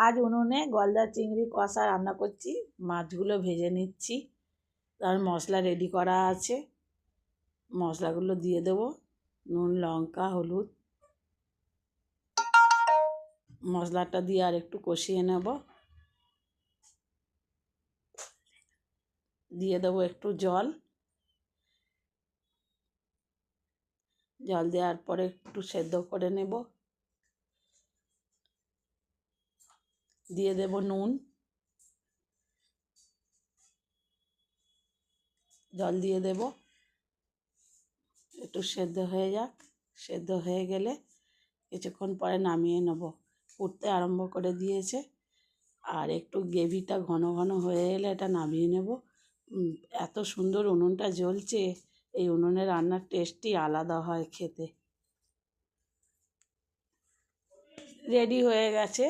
আজ উনুনে গলদা চিংড়ি কষা রান্না করছি। মাছগুলো ভেজে নিচ্ছি। তার মশলা রেডি করা আছে, মশলাগুলো দিয়ে দেবো। নুন, লঙ্কা, হলুদ। মশলাটা দিয়ে আর একটু কষিয়ে নেব। দিয়ে দেবো একটু জল। জল দেওয়ার পরে একটু সেদ্ধ করে নেব। দিয়ে দেব নুন। জল দিয়ে দেব, একটু সেদ্ধ হয়ে যাক। সেদ্ধ হয়ে গেলে কিছুক্ষণ পরে নামিয়ে নেব। ফুটতে আরম্ভ করে দিয়েছে, আর একটু গ্রেভিটা ঘন ঘন হয়ে এলে এটা নামিয়ে নেব। এত সুন্দর উনুনটা জ্বলছে, এই উনুনে রান্নার টেস্টই আলাদা হয় খেতে। রেডি হয়ে গেছে।